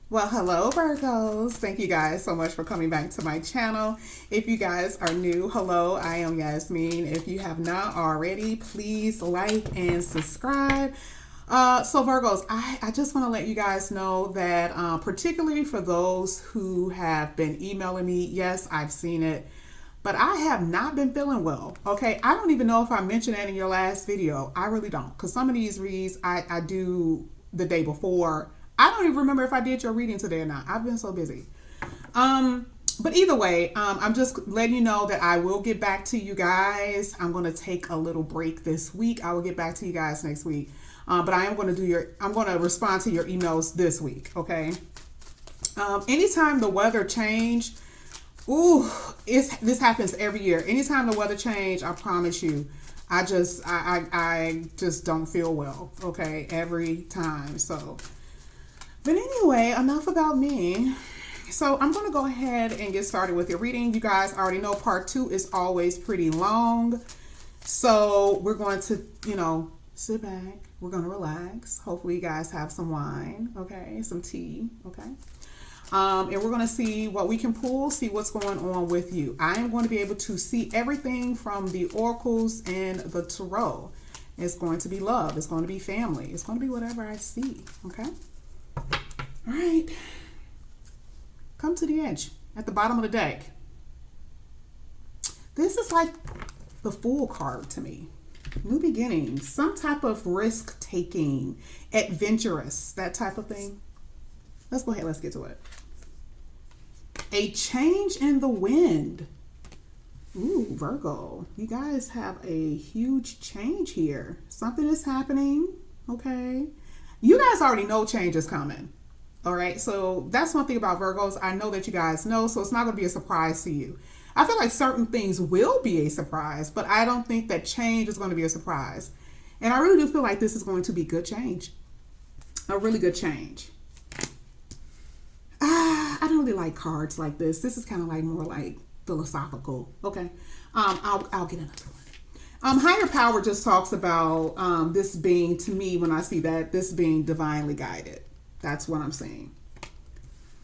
Well, hello Virgos. Thank you guys so much for coming back to my channel. If you guys are new, hello, I am Yasmin. If you have not already, please like and subscribe. So Virgos, I just want to let you guys know that particularly for those who have been emailing me, yes, I've seen it, but I have not been feeling well. Okay, I don't even know if I mentioned that in your last video. I really don't, because some of these reads I do the day before. I don't even remember if I did your reading today or not. I've been so busy. Um, but either way, I'm just letting you know that I will get back to you guys. I'm going to take a little break this week. I will get back to you guys next week. But I am going to I'm going to respond to your emails this week. Okay. Anytime the weather change, ooh, this happens every year. Anytime the weather change, I promise you, I just don't feel well. Okay. Every time. So, but anyway, enough about me. So I'm going to go ahead and get started with your reading. You guys already know part 2 is always pretty long. So we're going to, sit back. We're going to relax. Hopefully you guys have some wine, okay? Some tea, okay? And we're going to see what we can pull, see what's going on with you. I am going to be able to see everything from the oracles and the tarot. It's going to be love. It's going to be family. It's going to be whatever I see, okay? All right, come to the edge at the bottom of the deck. This is like the Fool card to me. New beginnings, some type of risk taking, adventurous, that type of thing. Let's go ahead, let's get to it. A change in the wind. Ooh, Virgo, you guys have a huge change here. Something is happening, okay? You guys already know change is coming. All right, so that's one thing about Virgos. I know that you guys know, so it's not going to be a surprise to you. I feel like certain things will be a surprise, but I don't think that change is going to be a surprise. And I really do feel like this is going to be good change. A really good change. I don't really like cards like this. This is kind of like more like philosophical. Okay, I'll get another one. Higher power just talks about this being, to me, when I see that, this being divinely guided. That's what I'm saying.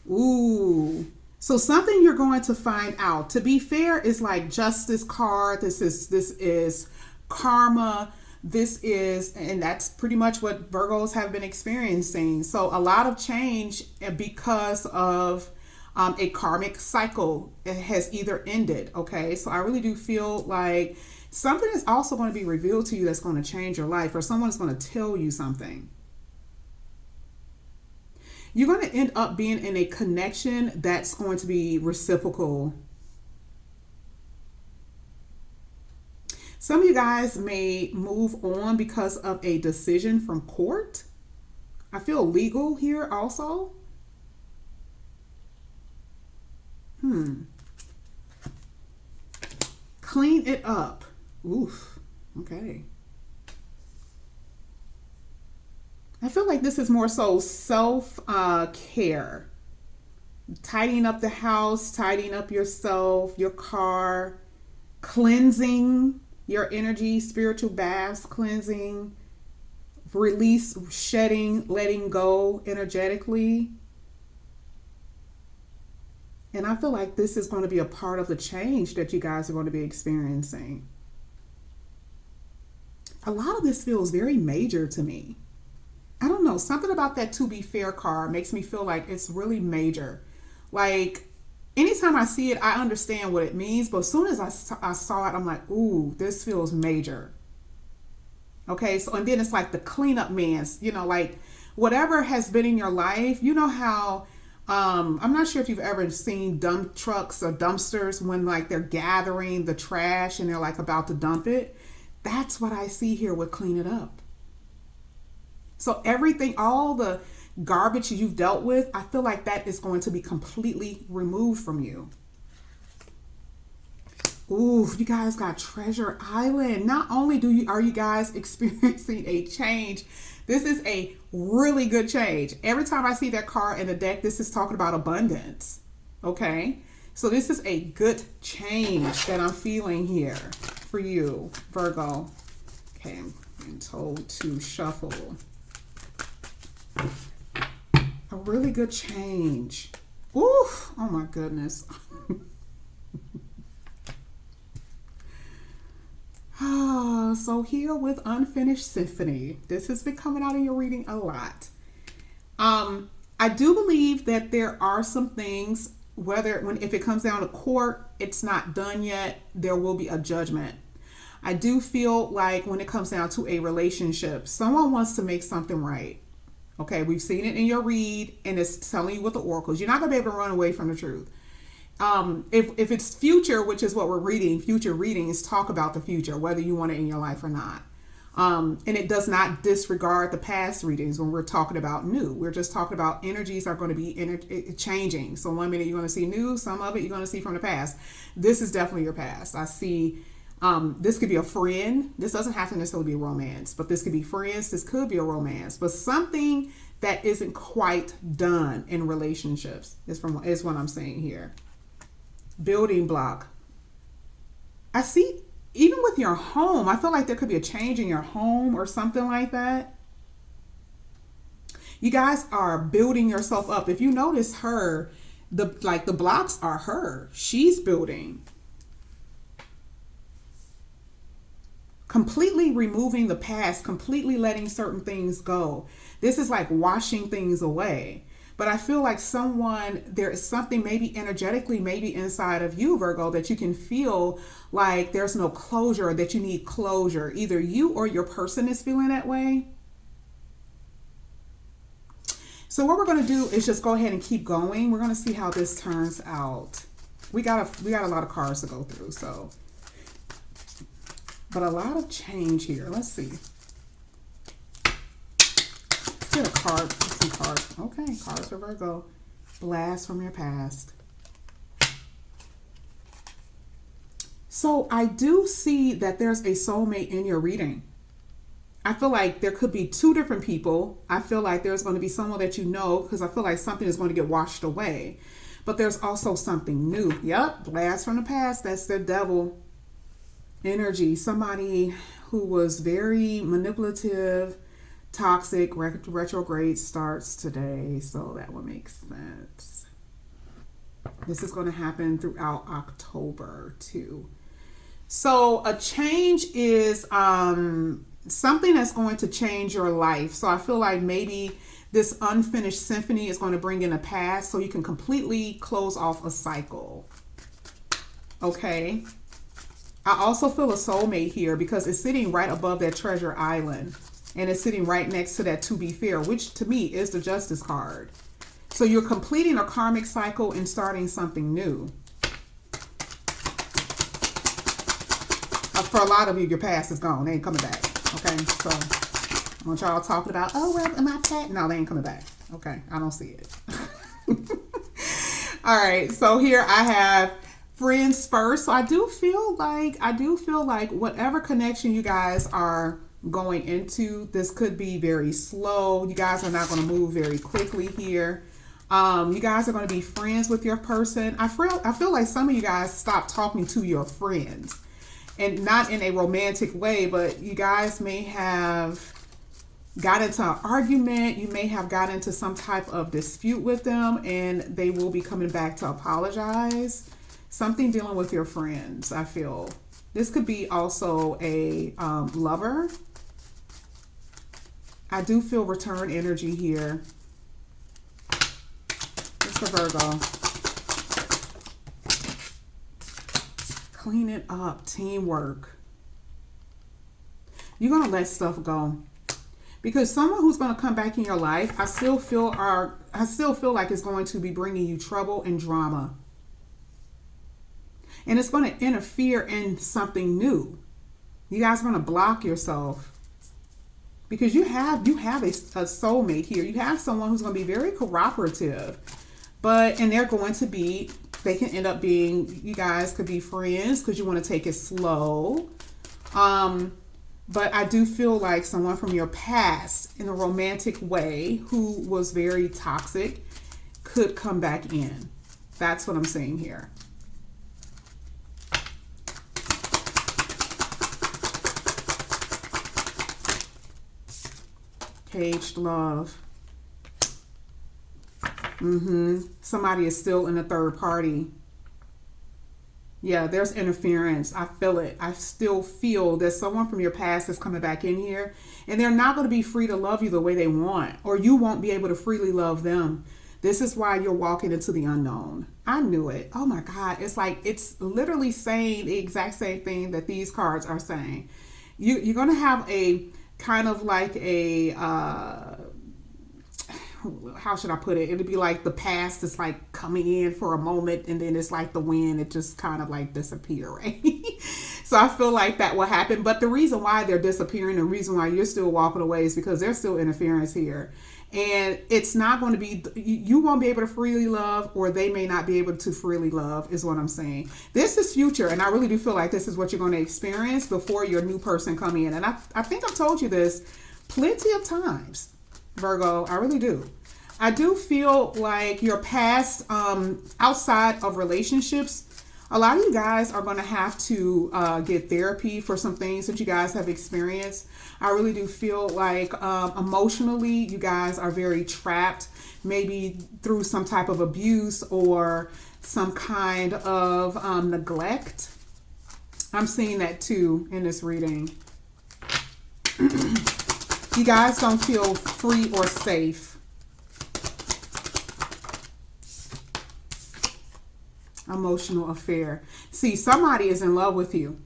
Ooh. So something you're going to find out. To be fair, is like justice card. This is karma. This is, and that's pretty much what Virgos have been experiencing. So a lot of change because of a karmic cycle. It has either ended. Okay. So I really do feel like something is also going to be revealed to you that's going to change your life, or someone is going to tell you something. You're going to end up being in a connection that's going to be reciprocal. Some of you guys may move on because of a decision from court. I feel legal here also. Clean it up. Oof. Okay. I feel like this is more so self-care. Tidying up the house, tidying up yourself, your car, cleansing your energy, spiritual baths, cleansing, release, shedding, letting go energetically. And I feel like this is going to be a part of the change that you guys are going to be experiencing. A lot of this feels very major to me. I don't know, something about that to be fair card makes me feel like it's really major. Like, anytime I see it, I understand what it means. But as soon as I saw it, I'm like, ooh, this feels major. Okay, so, and then it's like the cleanup man's, like whatever has been in your life, you know how, I'm not sure if you've ever seen dump trucks or dumpsters when like they're gathering the trash and they're like about to dump it. That's what I see here with clean it up. So everything, all the garbage you've dealt with, I feel like that is going to be completely removed from you. Ooh, you guys got Treasure Island. Not only are you guys experiencing a change, this is a really good change. Every time I see that card in the deck, this is talking about abundance. Okay, so this is a good change that I'm feeling here for you, Virgo. Okay, I'm being told to shuffle. All really good change. Oof, oh my goodness. So here with Unfinished Symphony, this has been coming out in your reading a lot. I do believe that there are some things, if it comes down to court, it's not done yet, there will be a judgment. I do feel like when it comes down to a relationship, someone wants to make something right. Okay, we've seen it in your read, and it's telling you with the oracles. You're not going to be able to run away from the truth. If it's future, which is what we're reading, future readings talk about the future, whether you want it in your life or not. And it does not disregard the past readings when we're talking about new. We're just talking about energies are going to be changing. So one minute you're going to see new, some of it you're going to see from the past. This is definitely your past. I see this could be a friend. This doesn't have to necessarily be romance, but this could be friends. This could be a romance, but something that isn't quite done in relationships is what I'm saying here. Building block. I see, even with your home, I feel like there could be a change in your home or something like that. You guys are building yourself up. If you notice her, the blocks are her. She's building. Completely removing the past, completely letting certain things go. This is like washing things away. But I feel like there is something maybe energetically, maybe inside of you, Virgo, that you can feel like there's no closure, that you need closure. Either you or your person is feeling that way. So what we're going to do is just go ahead and keep going. We're going to see how this turns out. We got a lot of cards to go through, so. But a lot of change here. Let's see. Get a card. Some cards. Okay, cards for Virgo. Blast from your past. So I do see that there's a soulmate in your reading. I feel like there could be two different people. I feel like there's going to be someone that you know, because I feel like something is going to get washed away. But there's also something new. Yep, blast from the past. That's the devil energy. Somebody who was very manipulative, toxic. Retrograde starts today, so that would make sense. This is going to happen throughout October too. So a change is something that's going to change your life. So I feel like maybe this unfinished symphony is going to bring in a past so you can completely close off a cycle. Okay. I also feel a soulmate here because it's sitting right above that treasure island. And it's sitting right next to that to be fair, which to me is the justice card. So you're completing a karmic cycle and starting something new. For a lot of you, your past is gone. They ain't coming back. Okay, so I want y'all talking about, oh, well, am I past? No, they ain't coming back. Okay, I don't see it. All right, so here I have friends first. So I do feel like whatever connection you guys are going into, this could be very slow. You guys are not going to move very quickly here. You guys are going to be friends with your person. I feel like some of you guys stopped talking to your friends, and not in a romantic way, but you guys may have got into an argument. You may have got into some type of dispute with them, and they will be coming back to apologize. Something dealing with your friends, I feel. This could be also a lover. I do feel return energy here. It's for Virgo. Clean it up. Teamwork. You're going to let stuff go. Because someone who's going to come back in your life, I still feel like it's going to be bringing you trouble and drama. And it's going to interfere in something new. You guys are going to block yourself. Because you have a soulmate here. You have someone who's going to be very cooperative. And they're going to be, they can end up being, you guys could be friends because you want to take it slow. But I do feel like someone from your past in a romantic way who was very toxic could come back in. That's what I'm saying here. Caged love. Somebody is still in a third party. Yeah, there's interference. I feel it. I still feel that someone from your past is coming back in here, and they're not going to be free to love you the way they want, or you won't be able to freely love them. This is why you're walking into the unknown. I knew it. Oh my God. It's like, it's literally saying the exact same thing that these cards are saying. You're going to have a kind of like a, how should I put it? It'd be like the past is like coming in for a moment, and then it's like the wind, it just kind of like disappear, right? So I feel like that will happen. But the reason why they're disappearing, the reason why you're still walking away is because there's still interference here. And it's not going to be, you won't be able to freely love, or they may not be able to freely love, is what I'm saying. This is future, and I really do feel like this is what you're going to experience before your new person come in. And I think I've told you this plenty of times, Virgo. I really do. I do feel like your past, outside of relationships, a lot of you guys are going to have to get therapy for some things that you guys have experienced. I really do feel like emotionally, you guys are very trapped, maybe through some type of abuse or some kind of neglect. I'm seeing that too in this reading. You guys don't feel free or safe. Emotional affair. See, somebody is in love with you.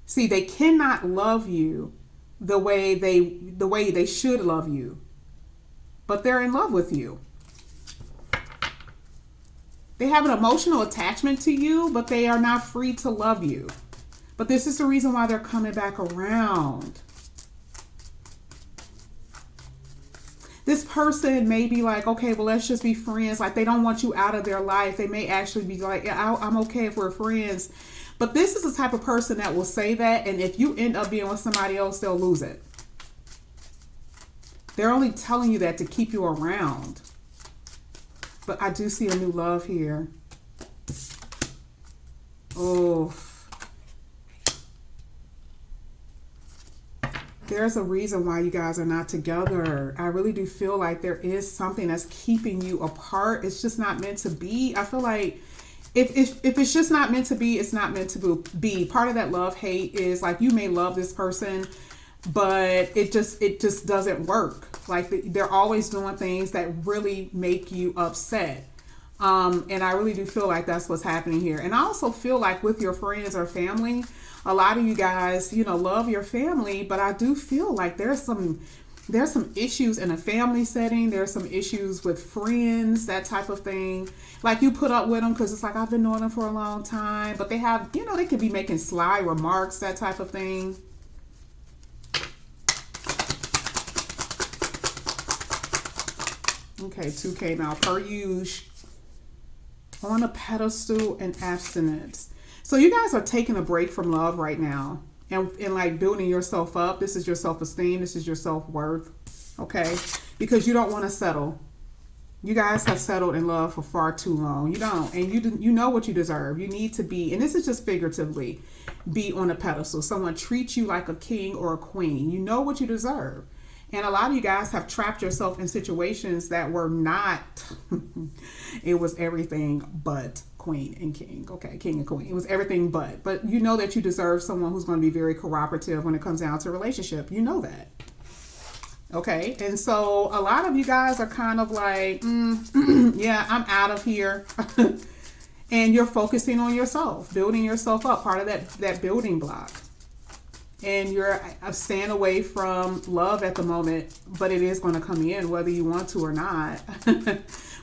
See, they cannot love you the way they should love you, but they're in love with you. They have an emotional attachment to you, but they are not free to love you. But this is the reason why they're coming back around. This person may be like, okay, well, let's just be friends. Like, they don't want you out of their life. They may actually be like, yeah, I'm okay if we're friends. But this is the type of person that will say that. And if you end up being with somebody else, they'll lose it. They're only telling you that to keep you around. But I do see a new love here. Oh. There's a reason why you guys are not together. I really do feel like there is something that's keeping you apart. It's just not meant to be. I feel like if it's just not meant to be, it's not meant to be. Part of that love-hate is like, you may love this person, but it just doesn't work. Like, they're always doing things that really make you upset. And I really do feel like that's what's happening here. And I also feel like with your friends or family, a lot of you guys, you know, love your family, but I do feel like there's some issues in a family setting. There's some issues with friends, that type of thing. Like, you put up with them because it's like, I've been knowing them for a long time, but they have, you know, they could be making sly remarks, that type of thing. Okay, 2 came out per usual. On a pedestal and abstinence. So you guys are taking a break from love right now and like building yourself up. This is your self-esteem. This is your self-worth. Okay? Because you don't want to settle. You guys have settled in love for far too long. You don't. And you know what you deserve. You need to be, and this is just figuratively, be on a pedestal. Someone treats you like a king or a queen. You know what you deserve. And a lot of you guys have trapped yourself in situations that were not, it was everything but queen and king. Okay, king and queen. It was everything but you know that you deserve someone who's going to be very cooperative when it comes down to a relationship. You know that. Okay, and so a lot of you guys are kind of like, yeah, I'm out of here. And you're focusing on yourself, building yourself up, part of that building block. And you're staying away from love at the moment, but it is going to come in whether you want to or not.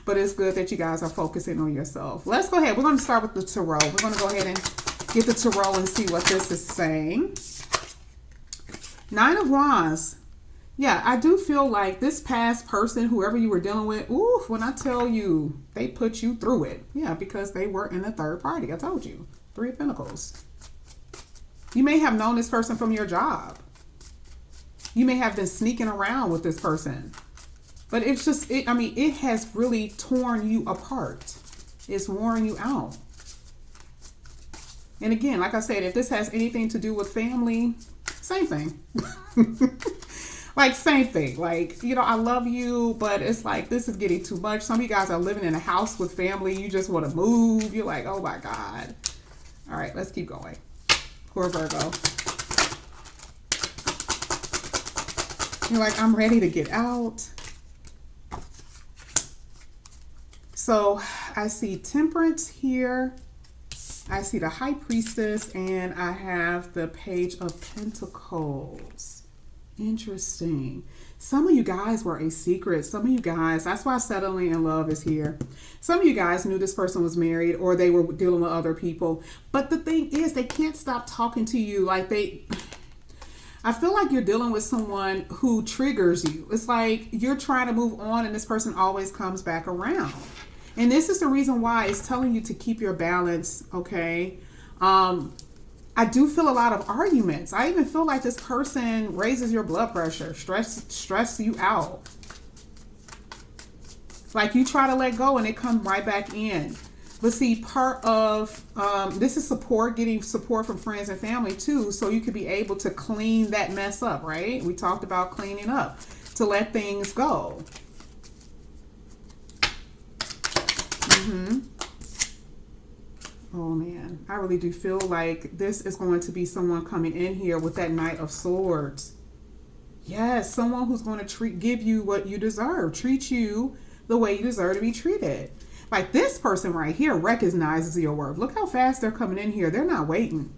But it's good that you guys are focusing on yourself. Let's go ahead. We're going to start with the tarot. We're going to go ahead and get the tarot and see what this is saying. 9 of Wands. Yeah, I do feel like this past person, whoever you were dealing with, ooh, when I tell you, they put you through it. Yeah, because they were in a third party. I told you. 3 of Pentacles. You may have known this person from your job. You may have been sneaking around with this person. But it's just, it has really torn you apart. It's worn you out. And again, like I said, if this has anything to do with family, same thing. Like, same thing. Like, you know, I love you, but it's like, this is getting too much. Some of you guys are living in a house with family. You just want to move. You're like, oh my God. All right, let's keep going. Poor Virgo. You're like, I'm ready to get out. So I see Temperance here. I see the High Priestess, and I have the Page of Pentacles. Interesting. Some of you guys were a secret. Some of you guys, that's why settling in love is here. Some of you guys knew this person was married or they were dealing with other people. But the thing is, they can't stop talking to you. Like I feel like you're dealing with someone who triggers you. It's like you're trying to move on and this person always comes back around. And this is the reason why it's telling you to keep your balance, okay? I do feel a lot of arguments. I even feel like this person raises your blood pressure, stress you out. Like you try to let go and it comes right back in. But see, part of this is support, getting support from friends and family too, so you could be able to clean that mess up, right? We talked about cleaning up, to let things go. Oh man, I really do feel like this is going to be someone coming in here with that Knight of Swords. Yes, someone who's going to give you what you deserve, treat you the way you deserve to be treated. Like this person right here recognizes your worth. Look how fast they're coming in here. They're not waiting.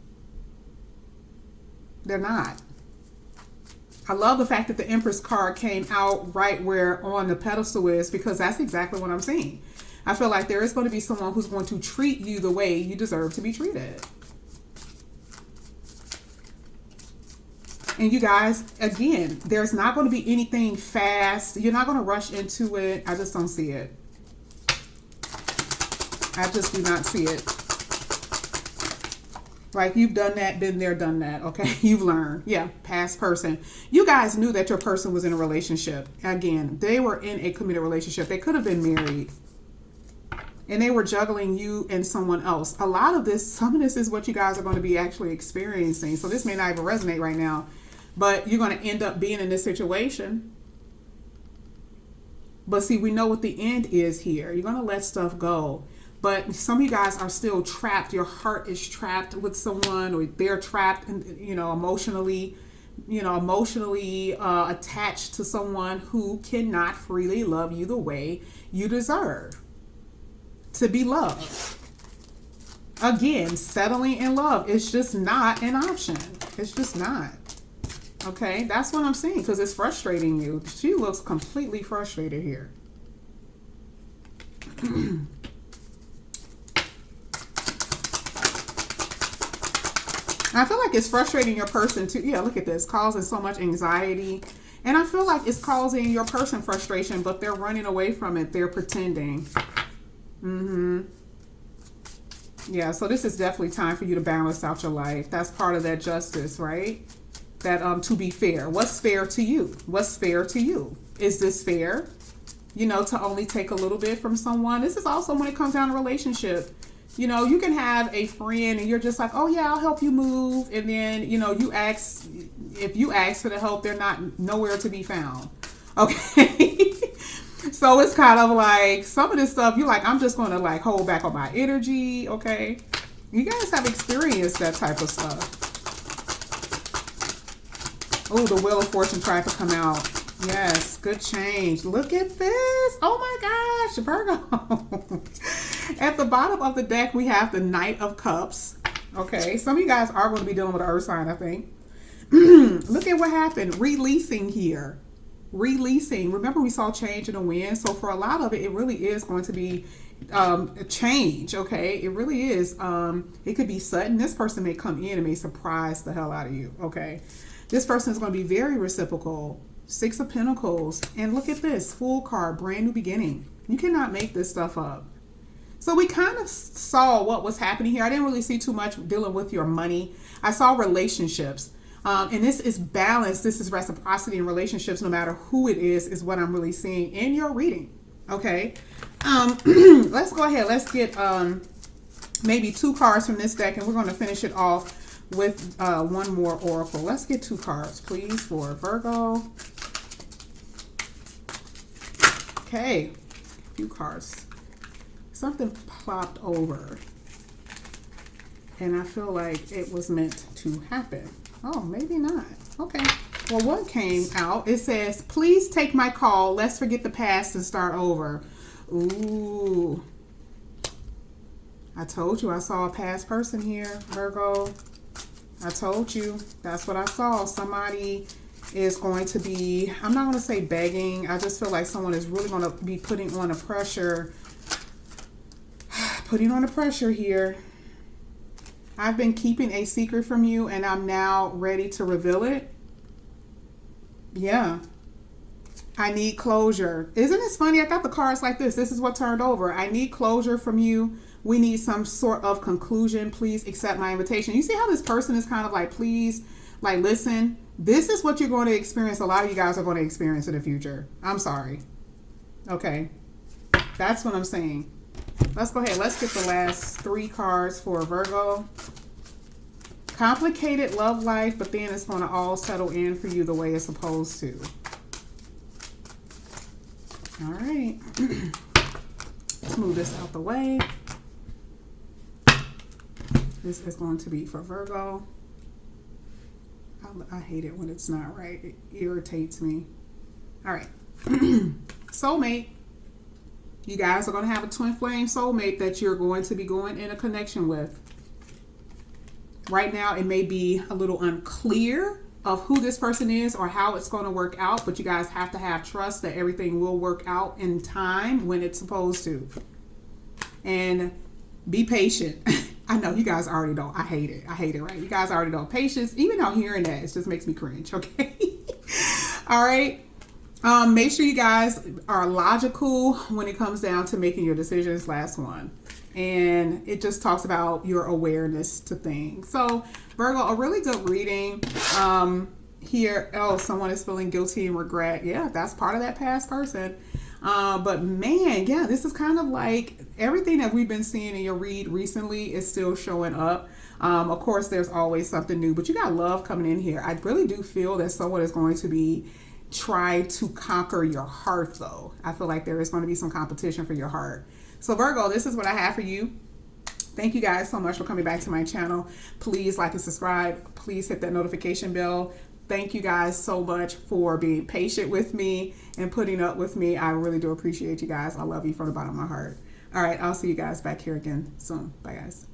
They're not. I love the fact that the Empress card came out right where on the pedestal is, because that's exactly what I'm seeing. I feel like there is going to be someone who's going to treat you the way you deserve to be treated. And you guys, again, there's not going to be anything fast. You're not going to rush into it. I just don't see it. I just do not see it. Like you've done that, been there, done that. Okay, you've learned. Yeah, past person. You guys knew that your person was in a relationship. Again, they were in a committed relationship. They could have been married. And they were juggling you and someone else. A lot of this, some of this is what you guys are going to be actually experiencing. So this may not even resonate right now, but you're going to end up being in this situation. But see, we know what the end is here. You're going to let stuff go. But some of you guys are still trapped. Your heart is trapped with someone, or they're trapped, emotionally, attached to someone who cannot freely love you the way you deserve to be loved. Again, settling in love is just not an option. It's just not. Okay, that's what I'm seeing, because it's frustrating you. She looks completely frustrated here. I feel like it's frustrating your person too. Yeah, look at this, causing so much anxiety. And I feel like it's causing your person frustration, but they're running away from it. They're pretending. Yeah, so this is definitely time for you to balance out your life. That's part of that justice, right? That to be fair. What's fair to you? What's fair to you? Is this fair? To only take a little bit from someone. This is also when it comes down to relationship. You can have a friend and you're just like, oh yeah, I'll help you move. And then, if you ask for the help, they're not nowhere to be found. Okay. So it's kind of like some of this stuff, you're like, I'm just going to like hold back on my energy. Okay. You guys have experienced that type of stuff. Oh, the Wheel of Fortune tried to come out. Yes, good change. Look at this. Oh my gosh, Virgo. At the bottom of the deck, we have the Knight of Cups. Okay, some of you guys are going to be dealing with an earth sign, I think. Look at what happened. Releasing here. Releasing. Remember, we saw change in the wind. So for a lot of it, it really is going to be a change. Okay, it really is. It could be sudden. This person may come in and may surprise the hell out of you. Okay, this person is going to be very reciprocal. Six of Pentacles. And look at this. Fool card. Brand new beginning. You cannot make this stuff up. So we kind of saw what was happening here. I didn't really see too much dealing with your money. I saw relationships. And this is balance. This is reciprocity in relationships, no matter who it is what I'm really seeing in your reading. Okay. Let's go ahead. Let's get maybe two cards from this deck, and we're going to finish it off with one more oracle. Let's get two cards, please, for Virgo. Okay, a few cards. Something plopped over, and I feel like it was meant to happen. Oh, maybe not. Okay. Well, what came out? It says, please take my call. Let's forget the past and start over. Ooh. I told you I saw a past person here, Virgo. I told you. That's what I saw. Somebody is going to be, I'm not going to say begging. I just feel like someone is really going to be putting on a pressure. Putting on a pressure here. I've been keeping a secret from you and I'm now ready to reveal it. Yeah. I need closure. Isn't this funny? I got the cards like this. This is what turned over. I need closure from you. We need some sort of conclusion. Please accept my invitation. You see how this person is kind of like, please, like, listen, this is what you're going to experience. A lot of you guys are going to experience in the future. I'm sorry. Okay. That's what I'm saying. Let's go ahead. Let's get the last 3 cards for Virgo. Complicated love life, but then it's going to all settle in for you the way it's supposed to. All right. Let's move this out the way. This is going to be for Virgo. I hate it when it's not right. It irritates me. All right. Soulmate. You guys are going to have a twin flame soulmate that you're going to be going in a connection with. Right now, it may be a little unclear of who this person is or how it's going to work out, but you guys have to have trust that everything will work out in time when it's supposed to. And be patient. I know you guys already know. I hate it. I hate it, right? You guys already know. Patience, even though hearing that, it just makes me cringe, okay? All right. Make sure you guys are logical when it comes down to making your decisions. Last one. And it just talks about your awareness to things. So Virgo, a really good reading here. Oh, someone is feeling guilty and regret. Yeah, that's part of that past person. But man, yeah, this is kind of like everything that we've been seeing in your read recently is still showing up. Of course, there's always something new, but you got love coming in here. I really do feel that someone is going to be try to conquer your heart, though. I feel like there is going to be some competition for your heart. So Virgo, this is what I have for you. Thank you guys so much for coming back to my channel. Please like and subscribe. Please hit that notification bell. Thank you guys so much for being patient with me and putting up with me. I really do appreciate you guys. I love you from the bottom of my heart. All right, I'll see you guys back here again soon. Bye, guys.